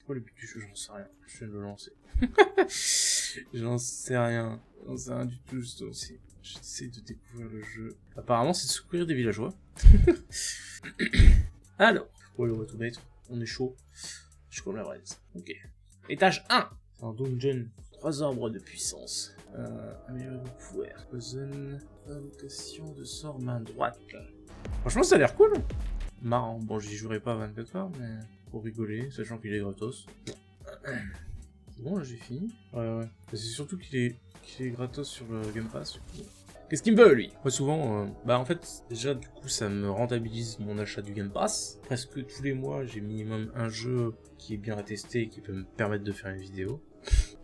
quoi le but du jeu? J'en sais rien. Je viens de le lancer. J'en sais rien. J'en sais rien du tout, juste aussi. J'essaie de découvrir le jeu. Apparemment, c'est de secourir des villageois. Alors, ouais, on va tout mettre. On est chaud. Je suis comme la braise. Ok. Étage 1. C'est un dungeon. 3 arbres de puissance. Améliorer vos pouvoirs. Poison. Invocation de sort main droite. Franchement, ça a l'air cool. Marrant. Bon, j'y jouerai pas à 24 heures, mais pour rigoler, sachant qu'il est gratos. Bon, là, j'ai fini. Ouais. C'est surtout qu'il est gratos sur le Game Pass. Qu'est-ce qu'il me veut, lui? Moi, souvent, en fait, déjà, du coup, ça me rentabilise mon achat du Game Pass. Presque tous les mois, j'ai minimum un jeu qui est bien attesté et qui peut me permettre de faire une vidéo.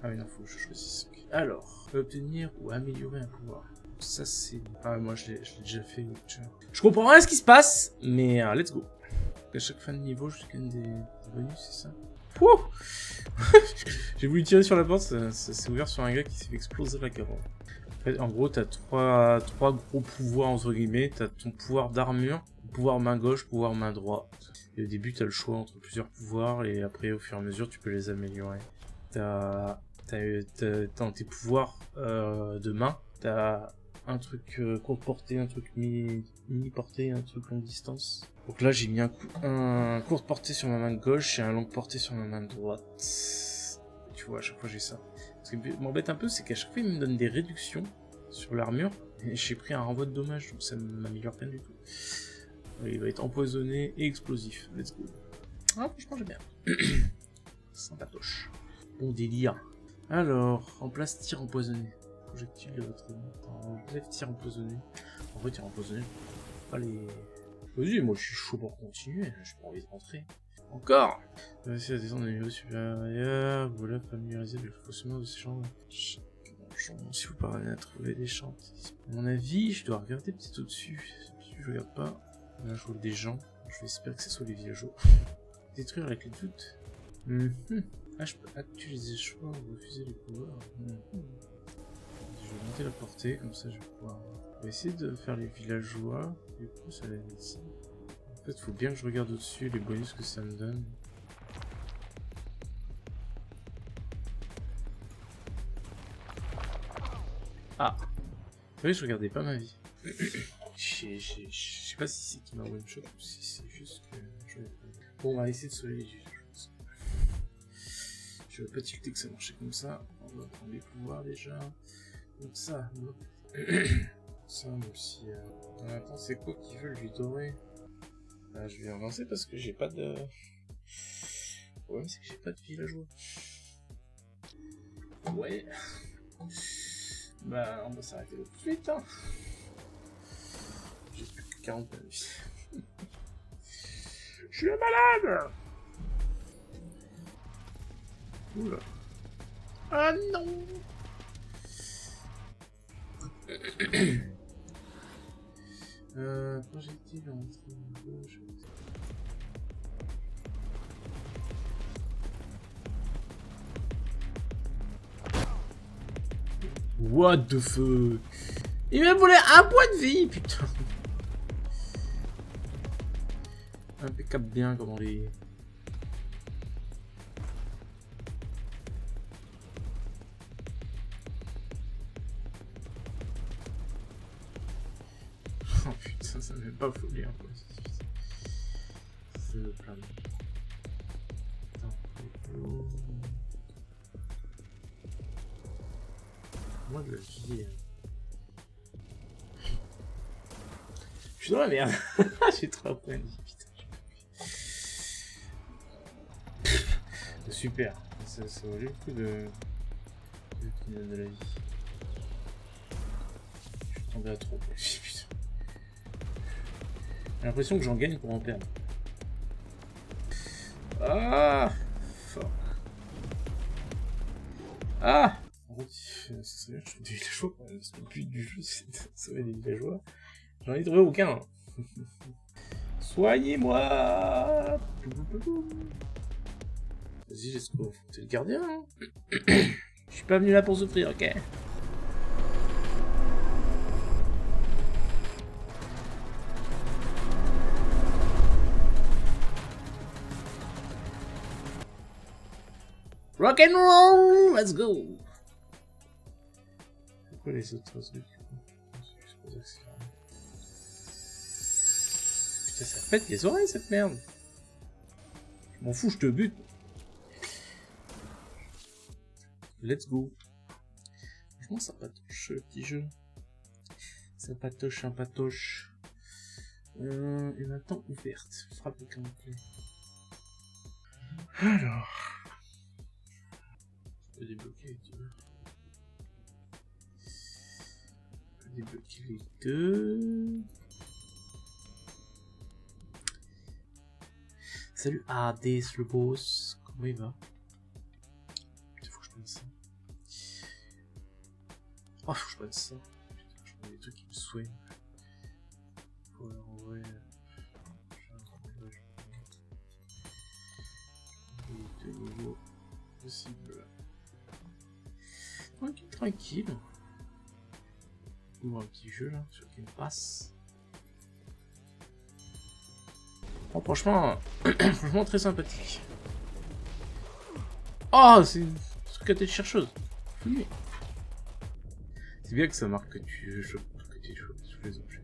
Ah oui, non, faut que je choisisse. Alors, obtenir ou améliorer un pouvoir. Ça, c'est... Ah, moi, je l'ai déjà fait. Je comprends rien à ce qui se passe, mais let's go. À chaque fin de niveau, je gagne des bonus, c'est ça? Pouh. J'ai voulu tirer sur la porte, ça s'est ouvert sur un gars qui s'est fait exploser la carotte. En gros, t'as trois gros pouvoirs, entre guillemets. T'as ton pouvoir d'armure, pouvoir main gauche, pouvoir main droite. Et au début, t'as le choix entre plusieurs pouvoirs, et après, au fur et à mesure, tu peux les améliorer. Dans tes pouvoirs de main, t'as un truc courte portée, un truc mini-portée, un truc longue distance. Donc là, j'ai mis un courte portée sur ma main gauche et un longue portée sur ma main droite. Tu vois, à chaque fois, j'ai ça. Ce qui m'embête un peu, c'est qu'à chaque fois, il me donne des réductions sur l'armure. Et j'ai pris un renvoi de dommages, donc ça ne m'améliore rien du tout. Il va être empoisonné et explosif. Let's go. Ah, franchement, j'aime bien. Sympatoche. Bon délire. Alors, remplace tir empoisonné. Projectile de votre enlève tir empoisonné. En vrai, tir empoisonné, pas les... Vas-y, moi je suis chaud pour continuer, j'ai pas envie de rentrer. Encore. Réussir à descendre au niveau supérieur, voilà, familiariser le fonctionnement de ces chambres. Si vous parvenez à trouver des chantes. À mon avis, je dois regarder peut-être au-dessus. Si je regarde pas, là je vois des gens. Je vais espérer que ce soit les villageois. Détruire avec les doutes. Ah, je peux actualiser les choix ou refuser les pouvoirs. Je vais monter la portée, comme ça je vais pouvoir... On va essayer de faire les villageois. Du coup, ça va être ici. En fait, il faut bien que je regarde au-dessus les bonus que ça me donne. Ah! Vous savez, je regardais pas ma vie. Je sais pas si c'est qui m'a one shot ou si c'est juste que je... Bon, on va essayer de sauver les villageois. Je veux pas tilter que ça marchait comme ça. On va prendre les pouvoirs déjà. Donc ça, ça aussi. Attends, c'est quoi qui veut lui dorer? Je vais avancer parce que j'ai pas de... Le problème c'est que j'ai pas de villageois. Ouais. On va s'arrêter là tout de suite. Hein. J'ai plus que 40 points de vie. Je suis un malade. Oula. Ah non. Projectile entre gauche. What the fuck? Il m'a volé un point de vie, putain. Impeccable bien comment les... Oh putain, ça m'est pas folie un peu. C'est le plan. Attends, moi de la vie. Je suis dans la merde. J'ai 3 points de vie, putain. Super. Ça vaut le coup de la vie. Je suis tombé à trop. Putain. J'ai l'impression que j'en gagne pour en perdre. Ah, fuck. Ah. En fait, ça serait bien que je trouve des villageois quand même, parce que le but du jeu c'est de sauver des villageois. J'en ai trouvé aucun. Soignez-moi. Vas-y, laisse pas affronter le gardien. Hein. Je suis pas venu là pour souffrir, ok. Rock and roll, let's go. C'est quoi les autres trucs? Putain, ça pète les oreilles cette merde. Je m'en fous, je te bute. Let's go. Franchement, ça patoche le petit jeu. Ça patoche, un patoche. Et maintenant ouverte. Frappe aucun clé. Alors. Je peux débloquer les deux. Je peux débloquer les deux. Salut Hades le boss. Comment il va? Il faut que je prenne ça. Oh, faut que je prenne ça. Putain, je prends des trucs qui me soignent. Faut leur envoyer. De nouveau possible. Ok, tranquille. Ou un petit jeu là sur Game Pass. Oh, franchement, franchement très sympathique. Oh, c'est une truc de chercheuse. Oui. C'est bien que ça marque que tu chopes tous les objets.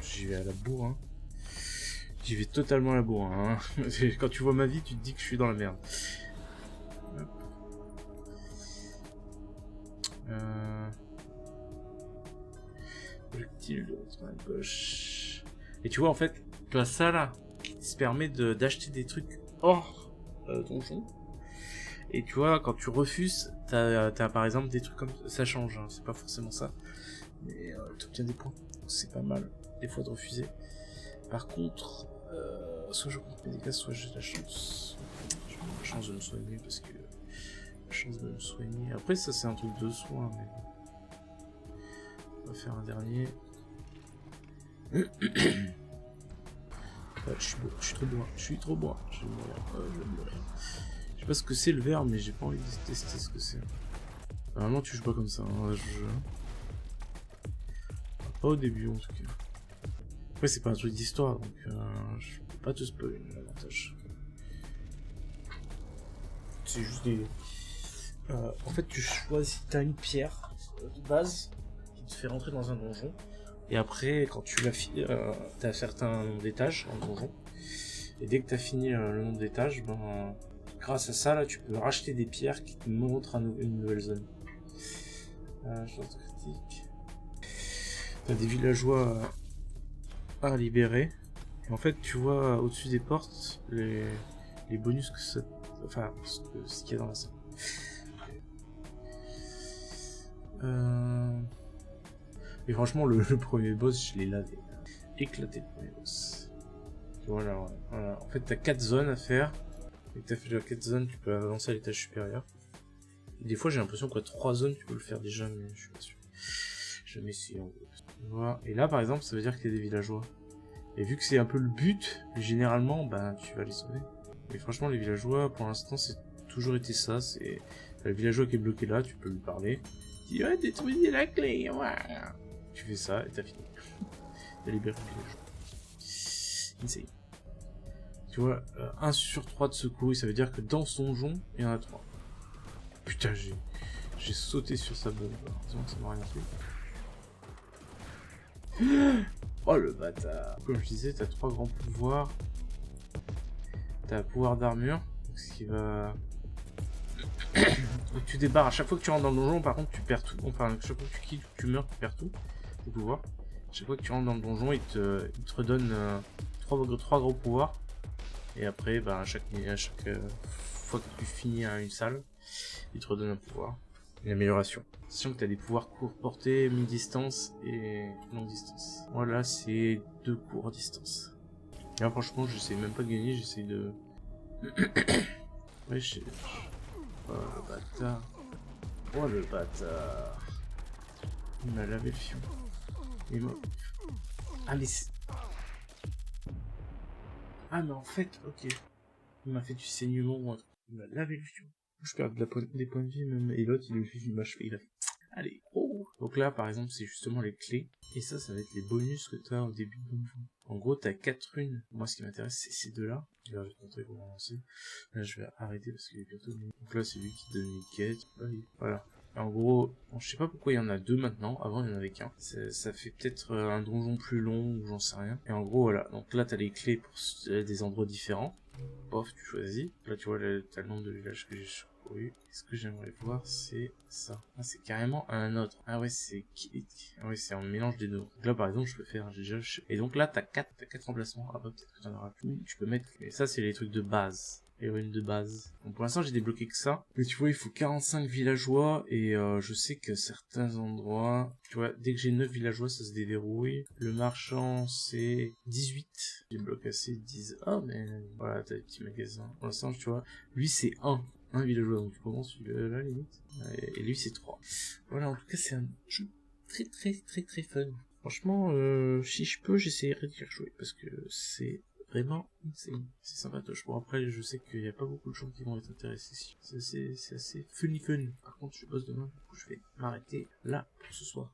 J'y vais à la bourre, hein. J'y vais totalement à la bourre, hein. Quand tu vois ma vie, tu te dis que je suis dans la merde. Hop. Projectile de l'autre main gauche. Et tu vois, en fait, tu as ça là, qui te permet d'acheter des trucs hors donjon. Et tu vois, quand tu refuses, t'as par exemple des trucs comme ça change, hein. C'est pas forcément ça. Mais tu obtiens des points. C'est pas mal, des fois, de refuser. Par contre, soit je compte mes dégâts, soit j'ai la chance. J'ai la chance de me soigner parce que. La chance de me soigner. Après, ça, c'est un truc de soin, mais bon. On va faire un dernier. Ouais, je suis trop bourrin. Je suis trop bourrin. Je vais mourir. Je vais mourir. Je sais pas ce que c'est le verre, mais j'ai pas envie de tester ce que c'est. Normalement, tu joues pas comme ça. Hein, pas au début, en tout cas. Après, c'est pas un truc d'histoire, donc je peux pas te spoiler l'avantage. C'est juste des. En fait, tu choisis. T'as une pierre de base qui te fait rentrer dans un donjon. Et après, quand tu l'as fini, t'as un certain nombre d'étages en donjon. Et dès que t'as fini le nombre d'étages, ben, grâce à ça, là, tu peux racheter des pierres qui te montrent une nouvelle zone. Chance critique. T'as des villageois à libérer. Et en fait, tu vois au-dessus des portes les bonus que ça. Enfin, ce qu'il y a dans la salle. Et franchement, le premier boss, je l'ai lavé. Éclaté le premier boss. Voilà, ouais. Voilà. En fait, t'as 4 zones à faire. Et que t'as fait les 4 zones, tu peux avancer à l'étage supérieur. Et des fois, j'ai l'impression qu'à 3 zones, tu peux le faire déjà, mais je suis pas sûr. Jamais essayé en gros. Voilà. Et là, par exemple, ça veut dire qu'il y a des villageois. Et vu que c'est un peu le but, généralement, ben, tu vas les sauver. Et franchement, les villageois, pour l'instant, c'est toujours été ça. C'est le villageois qui est bloqué là, tu peux lui parler. Tu dis, ouais, détruisez la clé, ouais. Tu fais ça et t'as fini. T'as libéré le villageois. Insane. Tu vois, 1 sur 3 de secours, ça veut dire que dans son donjon, il y en a 3. Putain, j'ai sauté sur sa bombe. Heureusement que ça m'a rien fait. Oh le bâtard. Comme je disais, t'as 3 grands pouvoirs. T'as un pouvoir d'armure, ce qui va... Donc tu débarres à chaque fois que tu rentres dans le donjon, par contre tu perds tout. Enfin, chaque fois que tu quittes, tu meurs, tu perds tout. Tes pouvoirs. Chaque fois que tu rentres dans le donjon, il te redonne 3 gros pouvoirs. Et après, bah, à chaque fois que tu finis une salle, il te redonne un pouvoir. Une amélioration. Sachant que tu as des pouvoirs court portée, mi-distance et longue distance. Voilà, c'est 2 courts distance. Et là, franchement, j'essaie même pas de gagner, j'essaie de... Ouais, oh le bâtard. Oh le bâtard. Il m'a lavé le fion. Il m'a... Ah mais c'est... Ah mais en fait, ok. Il m'a fait du saignement ou un truc. Il m'a lavé le fion. Je perds des points de vie même. Et l'autre il m'a achevé. Il a fait... Allez, oh. cours. Donc là, par exemple, c'est justement les clés. Et ça va être les bonus que tu as au début de donjon. En gros, tu as 4 runes. Moi, ce qui m'intéresse, c'est ces deux-là. Là, je vais te montrer comment lancer. Là, je vais arrêter parce qu'il est bientôt minuit. Donc là, c'est lui qui donne une quête. Voilà. En gros, bon, je sais pas pourquoi il y en a deux maintenant. Avant, il y en avait qu'un. Ça fait peut-être un donjon plus long ou j'en sais rien. Et en gros, voilà. Donc là, tu as les clés pour des endroits différents. Pof, tu choisis. Là, tu vois, t'as le nombre de villages que j'ai parcouru. Et ce que j'aimerais voir, c'est ça. Ah, c'est carrément un autre. Ah ouais, ah ouais, c'est un mélange des deux. Donc là, par exemple, je peux faire déjà... Et donc là, t'as 4 emplacements. Ah bah, peut-être que t'en auras plus. Tu peux mettre... Et ça, c'est les trucs de base. Les ruines de base. Donc pour l'instant, j'ai débloqué que ça. Mais tu vois, il faut 45 villageois. Et je sais que certains endroits... Tu vois, dès que j'ai 9 villageois, ça se déverrouille. Le marchand, c'est 18. J'ai bloqué assez 10. Ah, mais voilà, t'as des petits magasins. Pour l'instant, tu vois, lui, c'est 1 villageois. Donc tu commences là, limite. Et lui, c'est 3. Voilà, en tout cas, c'est un jeu très fun. Franchement, si je peux, j'essaierai de y rejouer. Parce que c'est... Vraiment, c'est sympatoche. Bon, après, je sais qu'il n'y a pas beaucoup de gens qui vont être intéressés ici. C'est assez fun. Par contre, je bosse demain, du coup, je vais m'arrêter là pour ce soir.